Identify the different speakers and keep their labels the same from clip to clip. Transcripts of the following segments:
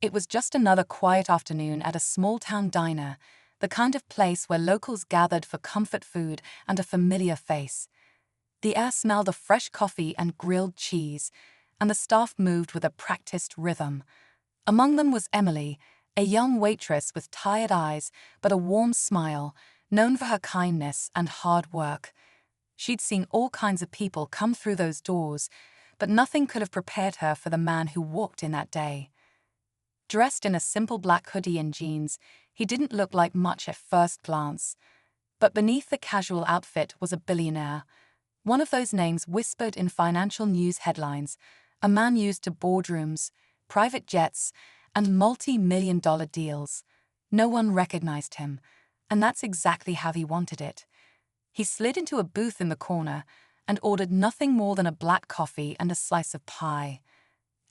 Speaker 1: It was just another quiet afternoon at a small-town diner, the kind of place where locals gathered for comfort food and a familiar face. The air smelled of fresh coffee and grilled cheese, and the staff moved with a practiced rhythm. Among them was Emily, a young waitress with tired eyes but a warm smile, known for her kindness and hard work. She'd seen all kinds of people come through those doors, but nothing could have prepared her for the man who walked in that day. Dressed in a simple black hoodie and jeans, he didn't look like much at first glance. But beneath the casual outfit was a billionaire, one of those names whispered in financial news headlines, a man used to boardrooms, private jets, and multi-million-dollar deals. No one recognized him, and that's exactly how he wanted it. He slid into a booth in the corner and ordered nothing more than a black coffee and a slice of pie.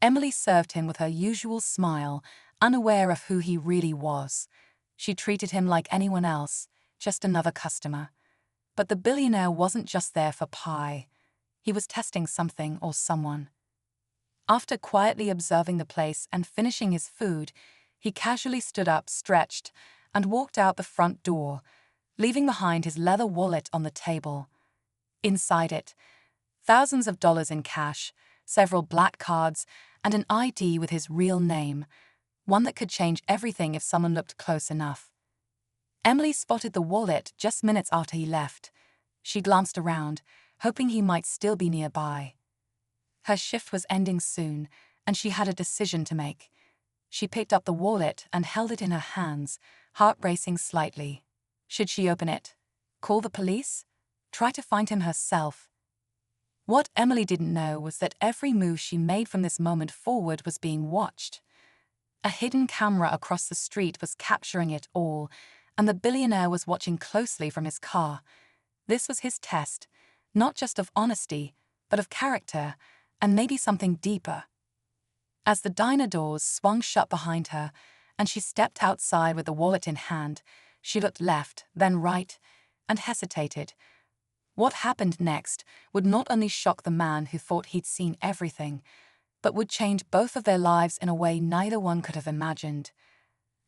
Speaker 1: Emily served him with her usual smile, unaware of who he really was. She treated him like anyone else, just another customer. But the billionaire wasn't just there for pie. He was testing something or someone. After quietly observing the place and finishing his food, he casually stood up, stretched, and walked out the front door, leaving behind his leather wallet on the table. Inside it, thousands of dollars in cash, several black cards, and an ID with his real name, one that could change everything if someone looked close enough. Emily spotted the wallet just minutes after he left. She glanced around, hoping he might still be nearby. Her shift was ending soon, and she had a decision to make. She picked up the wallet and held it in her hands, heart racing slightly. Should she open it? Call the police? Try to find him herself? What Emily didn't know was that every move she made from this moment forward was being watched. A hidden camera across the street was capturing it all, and the billionaire was watching closely from his car. This was his test, not just of honesty, but of character, and maybe something deeper. As the diner doors swung shut behind her, and she stepped outside with the wallet in hand, she looked left, then right, and hesitated. What happened next would not only shock the man who thought he'd seen everything, but would change both of their lives in a way neither one could have imagined.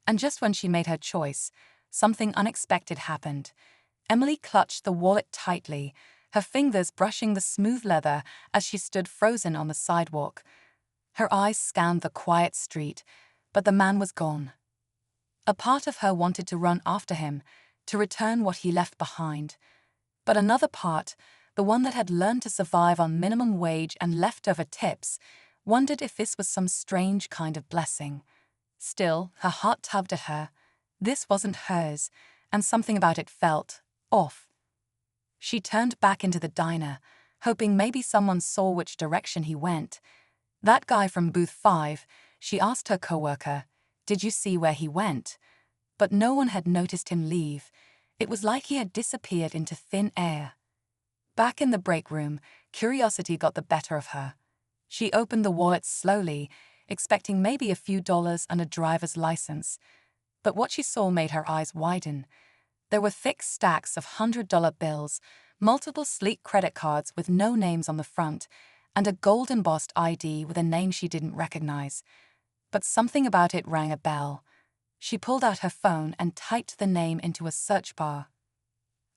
Speaker 1: And just when she made her choice, something unexpected happened. Emily clutched the wallet tightly, her fingers brushing the smooth leather as she stood frozen on the sidewalk. Her eyes scanned the quiet street, but the man was gone. A part of her wanted to run after him, to return what he left behind. But another part, the one that had learned to survive on minimum wage and leftover tips, wondered if this was some strange kind of blessing. Still, her heart tugged at her. This wasn't hers, and something about it felt off. She turned back into the diner, hoping maybe someone saw which direction he went. That guy from booth 5, she asked her coworker, "Did you see where he went?" But no one had noticed him leave. It was like he had disappeared into thin air. Back in the break room, curiosity got the better of her. She opened the wallet slowly, expecting maybe a few dollars and a driver's license. But what she saw made her eyes widen. There were thick stacks of $100 bills, multiple sleek credit cards with no names on the front, and a gold-embossed ID with a name she didn't recognize. But something about it rang a bell. She pulled out her phone and typed the name into a search bar.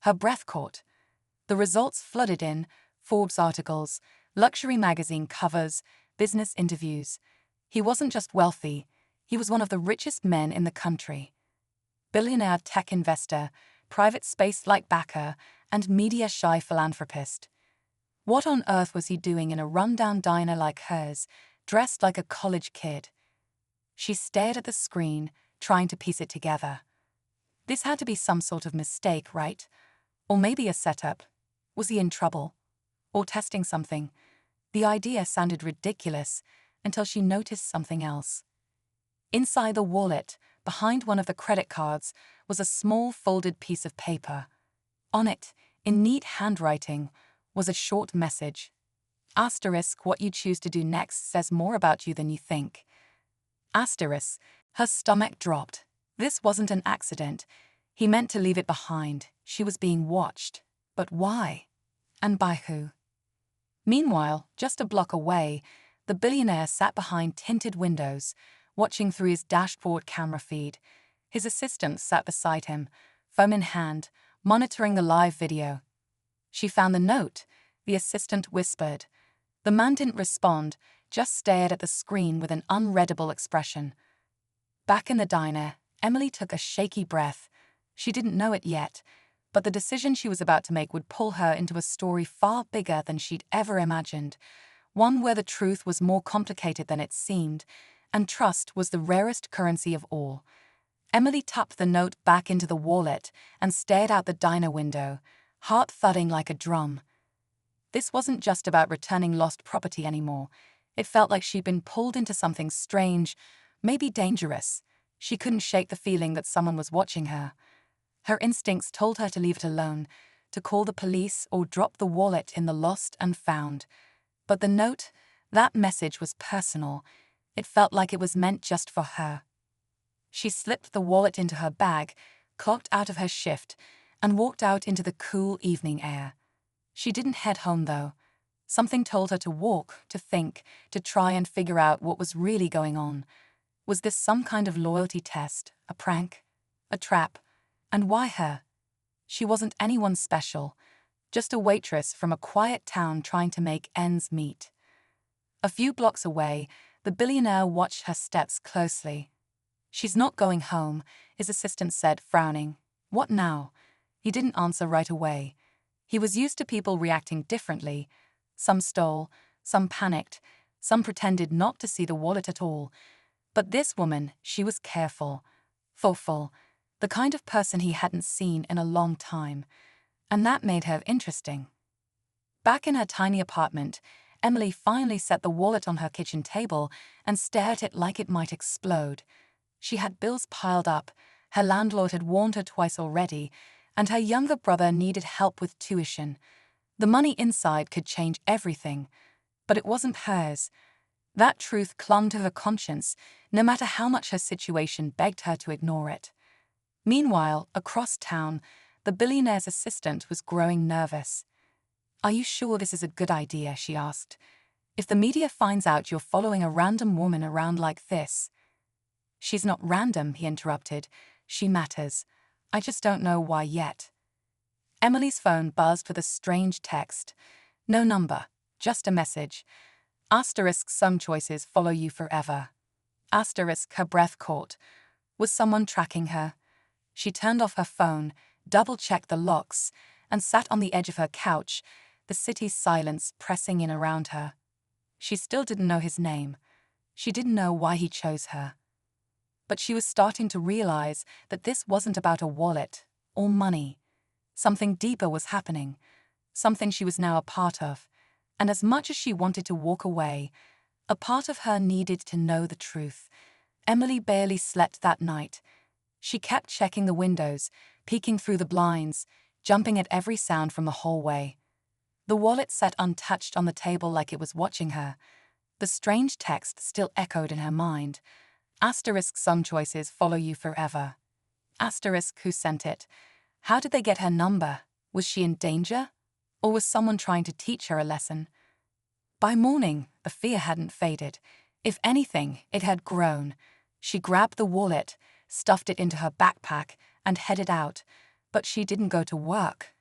Speaker 1: Her breath caught. The results flooded in: Forbes articles, luxury magazine covers, business interviews. He wasn't just wealthy, he was one of the richest men in the country. Billionaire tech investor, private space-like backer, and media-shy philanthropist. What on earth was he doing in a rundown diner like hers, dressed like a college kid? She stared at the screen, trying to piece it together. This had to be some sort of mistake, right? Or maybe a setup. Was he in trouble? Or testing something? The idea sounded ridiculous until she noticed something else. Inside the wallet, behind one of the credit cards, was a small folded piece of paper. On it, in neat handwriting, was a short message. Asterisk, what you choose to do next says more about you than you think. Asterisk, her stomach dropped. This wasn't an accident. He meant to leave it behind. She was being watched. But why? And by who? Meanwhile, just a block away, the billionaire sat behind tinted windows, watching through his dashboard camera feed. His assistant sat beside him, phone in hand, monitoring the live video. "She found the note," the assistant whispered. The man didn't respond, just stared at the screen with an unreadable expression. Back in the diner, Emily took a shaky breath. She didn't know it yet, but the decision she was about to make would pull her into a story far bigger than she'd ever imagined, one where the truth was more complicated than it seemed, and trust was the rarest currency of all. Emily tucked the note back into the wallet and stared out the diner window, heart thudding like a drum. This wasn't just about returning lost property anymore. It felt like she'd been pulled into something strange, maybe dangerous. She couldn't shake the feeling that someone was watching her. Her instincts told her to leave it alone, to call the police or drop the wallet in the lost and found. But the note, that message was personal. It felt like it was meant just for her. She slipped the wallet into her bag, clocked out of her shift, and walked out into the cool evening air. She didn't head home, though. Something told her to walk, to think, to try and figure out what was really going on. Was this some kind of loyalty test, a prank, a trap? And why her? She wasn't anyone special, just a waitress from a quiet town trying to make ends meet. A few blocks away, the billionaire watched her steps closely. "She's not going home," his assistant said, frowning. "What now?" He didn't answer right away. He was used to people reacting differently. Some stole, some panicked, some pretended not to see the wallet at all. But this woman, she was careful, thoughtful, the kind of person he hadn't seen in a long time. And that made her interesting. Back in her tiny apartment, Emily finally set the wallet on her kitchen table and stared at it like it might explode. She had bills piled up, her landlord had warned her twice already, and her younger brother needed help with tuition. The money inside could change everything, but it wasn't hers. That truth clung to her conscience, no matter how much her situation begged her to ignore it. Meanwhile, across town, the billionaire's assistant was growing nervous. "Are you sure this is a good idea?" she asked. "If the media finds out you're following a random woman around like this—" "She's not random," he interrupted. "She matters. I just don't know why yet." Emily's phone buzzed with a strange text. No number, just a message. Asterisk, "Some choices follow you forever." Asterisk, her breath caught. Was someone tracking her? She turned off her phone, double-checked the locks, and sat on the edge of her couch, the city's silence pressing in around her. She still didn't know his name. She didn't know why he chose her. But she was starting to realize that this wasn't about a wallet or money. Something deeper was happening, something she was now a part of, and as much as she wanted to walk away, a part of her needed to know the truth. Emily barely slept that night. She kept checking the windows, peeking through the blinds, jumping at every sound from the hallway. The wallet sat untouched on the table like it was watching her. The strange text still echoed in her mind. Asterisk, "Some choices follow you forever." Asterisk, who sent it? How did they get her number? Was she in danger? Or was someone trying to teach her a lesson? By morning, the fear hadn't faded. If anything, it had grown. She grabbed the wallet, stuffed it into her backpack, and headed out. But she didn't go to work.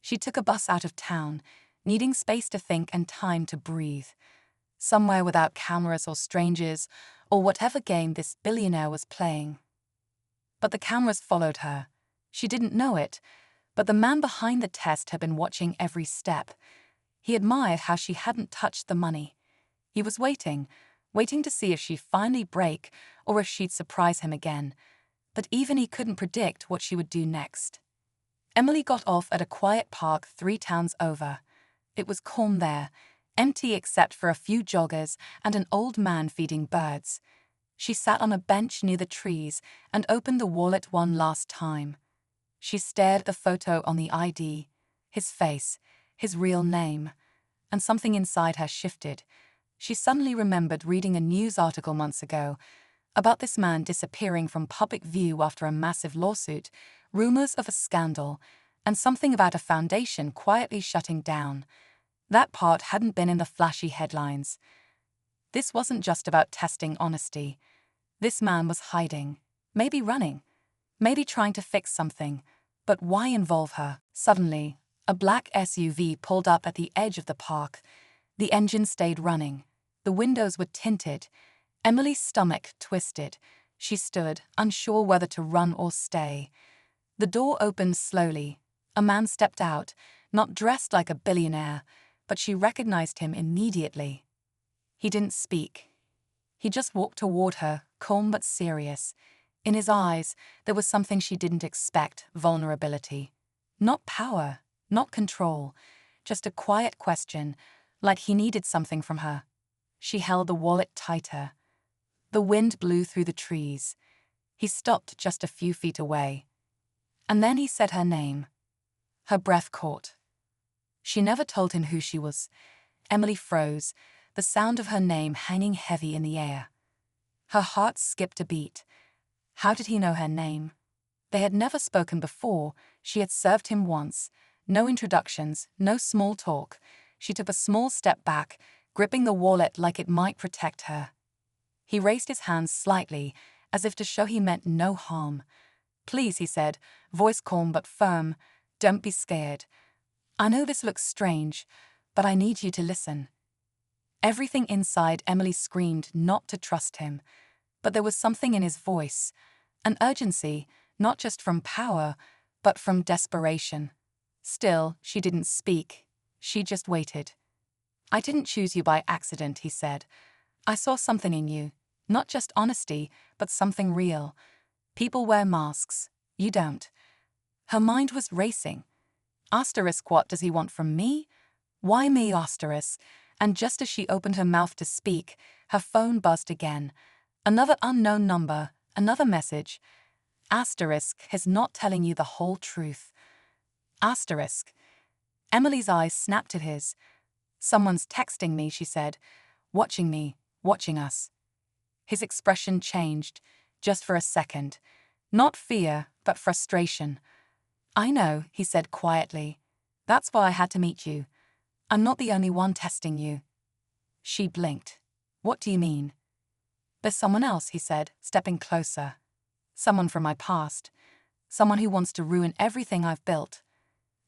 Speaker 1: She took a bus out of town, needing space to think and time to breathe. Somewhere without cameras or strangers, or whatever game this billionaire was playing. But the cameras followed her. She didn't know it, but the man behind the test had been watching every step. He admired how she hadn't touched the money. He was waiting to see if she'd finally break or if she'd surprise him again. But even he couldn't predict what she would do next. Emily got off at a quiet park 3 towns over. It was calm there, empty except for a few joggers and an old man feeding birds. She sat on a bench near the trees and opened the wallet one last time. She stared at the photo on the ID, his face, his real name, and something inside her shifted. She suddenly remembered reading a news article months ago about this man disappearing from public view after a massive lawsuit, rumors of a scandal, and something about a foundation quietly shutting down. That part hadn't been in the flashy headlines. This wasn't just about testing honesty. This man was hiding, maybe running, maybe trying to fix something, but why involve her? Suddenly, a black SUV pulled up at the edge of the park. The engine stayed running. The windows were tinted. Emily's stomach twisted. She stood, unsure whether to run or stay. The door opened slowly. A man stepped out, not dressed like a billionaire, but she recognized him immediately. He didn't speak. He just walked toward her, calm but serious. In his eyes, there was something she didn't expect: vulnerability. Not power, not control, just a quiet question, like he needed something from her. She held the wallet tighter. The wind blew through the trees. He stopped just a few feet away. And then he said her name. Her breath caught. She never told him who she was. Emily froze, the sound of her name hanging heavy in the air. Her heart skipped a beat. How did he know her name? They had never spoken before. She had served him once. No introductions, no small talk. She took a small step back, gripping the wallet like it might protect her. He raised his hands slightly, as if to show he meant no harm. "Please," he said, voice calm but firm, "don't be scared. I know this looks strange, but I need you to listen." Everything inside Emily screamed not to trust him, but there was something in his voice, an urgency, not just from power, but from desperation. Still, she didn't speak. She just waited. "I didn't choose you by accident," he said. "I saw something in you, not just honesty, but something real. People wear masks. You don't." Her mind was racing. Asterisk, what does he want from me? Why me, asterisk? And just as she opened her mouth to speak, her phone buzzed again. Another unknown number, another message. Asterisk, he's not telling you the whole truth. Asterisk. Emily's eyes snapped at his. "Someone's texting me," she said. "Watching me, watching us." His expression changed, just for a second. Not fear, but frustration. "I know," he said quietly. "That's why I had to meet you. I'm not the only one testing you." She blinked. "What do you mean?" "There's someone else," he said, stepping closer. "Someone from my past. Someone who wants to ruin everything I've built.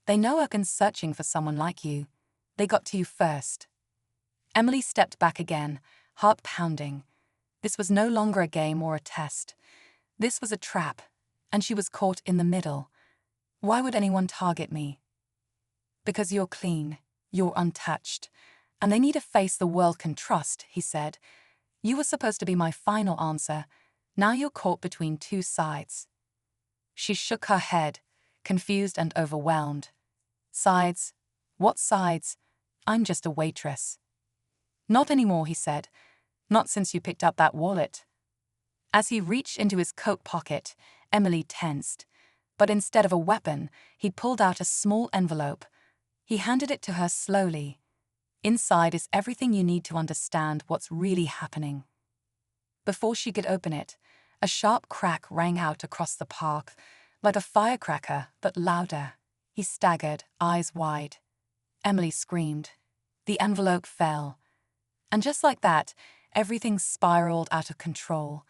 Speaker 1: They know I've been searching for someone like you. They got to you first." Emily stepped back again, heart pounding. This was no longer a game or a test. This was a trap, and she was caught in the middle. Why would anyone target me? "Because you're clean, you're untouched, and they need a face the world can trust," he said. "You were supposed to be my final answer. Now you're caught between two sides." She shook her head, confused and overwhelmed. "Sides? What sides? I'm just a waitress." "Not anymore," he said. "Not since you picked up that wallet." As he reached into his coat pocket, Emily tensed. But instead of a weapon, he pulled out a small envelope. He handed it to her slowly. "Inside is everything you need to understand what's really happening." Before she could open it, a sharp crack rang out across the park, like a firecracker, but louder. He staggered, eyes wide. Emily screamed. The envelope fell. And just like that, everything spiraled out of control.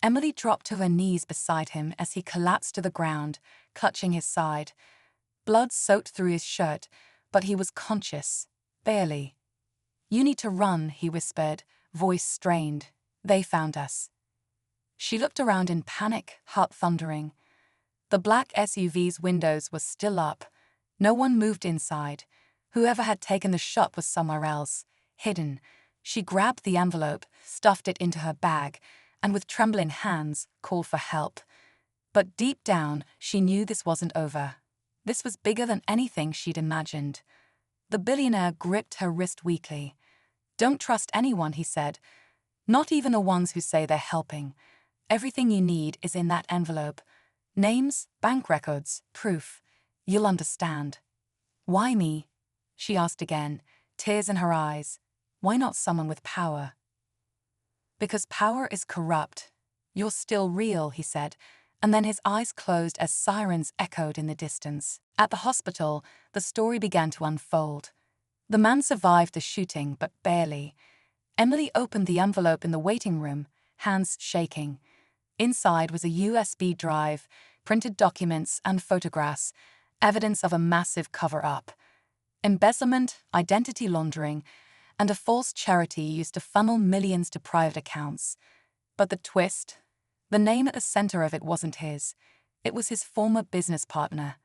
Speaker 1: Emily dropped to her knees beside him as he collapsed to the ground, clutching his side. Blood soaked through his shirt, but he was conscious. Barely. "You need to run," he whispered, voice strained. "They found us." She looked around in panic, heart thundering. The black SUV's windows were still up. No one moved inside. Whoever had taken the shot was somewhere else, hidden. She grabbed the envelope, stuffed it into her bag, and with trembling hands, called for help. But deep down, she knew this wasn't over. This was bigger than anything she'd imagined. The billionaire gripped her wrist weakly. "Don't trust anyone," he said. "Not even the ones who say they're helping. Everything you need is in that envelope. Names, bank records, proof. You'll understand." "Why me?" she asked again, tears in her eyes. "Why not someone with power?" "Because power is corrupt. You're still real," he said, and then his eyes closed as sirens echoed in the distance. At the hospital, the story began to unfold. The man survived the shooting, but barely. Emily opened the envelope in the waiting room, hands shaking. Inside was a USB drive, printed documents and photographs, evidence of a massive cover-up. Embezzlement, identity laundering, and a false charity used to funnel millions to private accounts. But the twist? The name at the center of it wasn't his. It was his former business partner.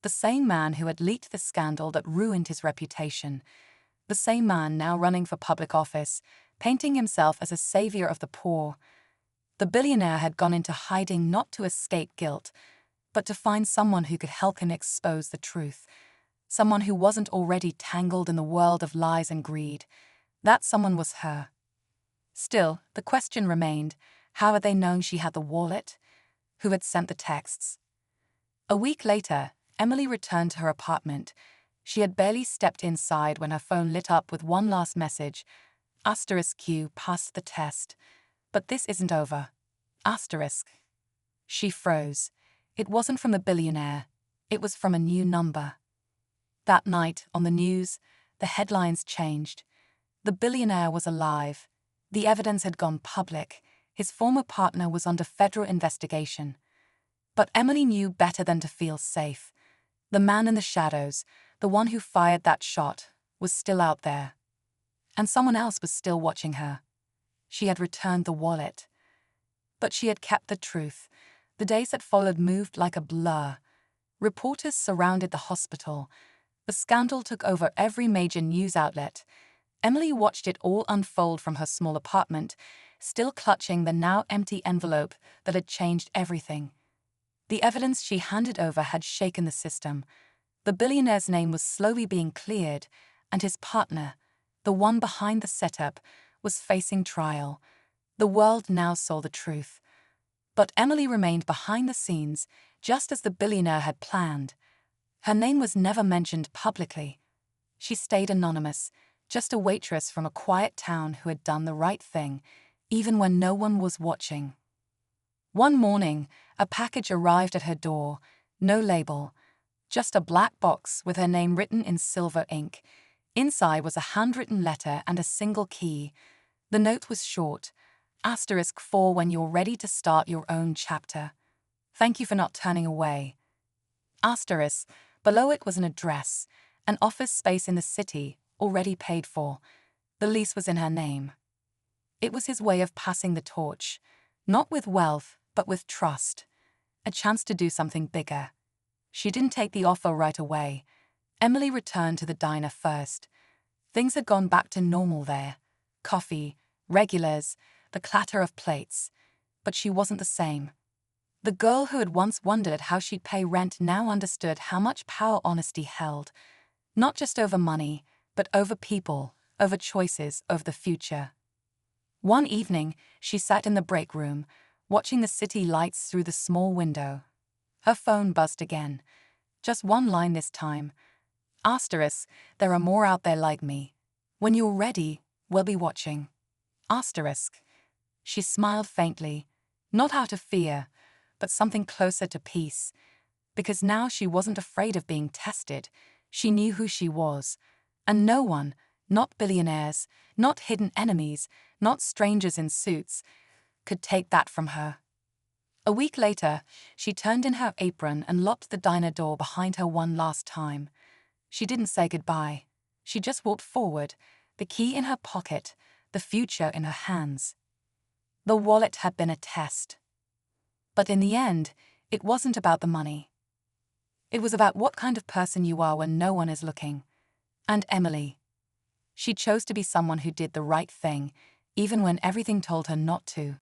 Speaker 1: The same man who had leaked the scandal that ruined his reputation. The same man now running for public office, painting himself as a savior of the poor. The billionaire had gone into hiding not to escape guilt, but to find someone who could help him expose the truth. Someone who wasn't already tangled in the world of lies and greed. That someone was her. Still, the question remained, how had they known she had the wallet? Who had sent the texts? A week later, Emily returned to her apartment. She had barely stepped inside when her phone lit up with one last message. *Q passed the test. But this isn't over. *. She froze. It wasn't from the billionaire. It was from a new number. That night, on the news, the headlines changed. The billionaire was alive. The evidence had gone public. His former partner was under federal investigation. But Emily knew better than to feel safe. The man in the shadows, the one who fired that shot, was still out there. And someone else was still watching her. She had returned the wallet. But she had kept the truth. The days that followed moved like a blur. Reporters surrounded the hospital. The scandal took over every major news outlet. Emily watched it all unfold from her small apartment, still clutching the now empty envelope that had changed everything. The evidence she handed over had shaken the system. The billionaire's name was slowly being cleared, and his partner, the one behind the setup, was facing trial. The world now saw the truth. But Emily remained behind the scenes, just as the billionaire had planned. Her name was never mentioned publicly. She stayed anonymous, just a waitress from a quiet town who had done the right thing, even when no one was watching. One morning, a package arrived at her door, no label, just a black box with her name written in silver ink. Inside was a handwritten letter and a single key. The note was short, *4 when you're ready to start your own chapter. Thank you for not turning away. Below it was an address, an office space in the city, already paid for. The lease was in her name. It was his way of passing the torch, not with wealth, but with trust. A chance to do something bigger. She didn't take the offer right away. Emily returned to the diner first. Things had gone back to normal there. Coffee, regulars, the clatter of plates. But she wasn't the same. The girl who had once wondered how she'd pay rent now understood how much power honesty held. Not just over money, but over people, over choices, over the future. One evening, she sat in the break room, watching the city lights through the small window. Her phone buzzed again. Just one line this time. There are more out there like me. When you're ready, we'll be watching. She smiled faintly, not out of fear, but something closer to peace. Because now she wasn't afraid of being tested. She knew who she was. And no one, not billionaires, not hidden enemies, not strangers in suits, could take that from her. A week later, she turned in her apron and locked the diner door behind her one last time. She didn't say goodbye. She just walked forward, the key in her pocket, the future in her hands. The wallet had been a test. But in the end, it wasn't about the money. It was about what kind of person you are when no one is looking. And Emily. She chose to be someone who did the right thing, even when everything told her not to.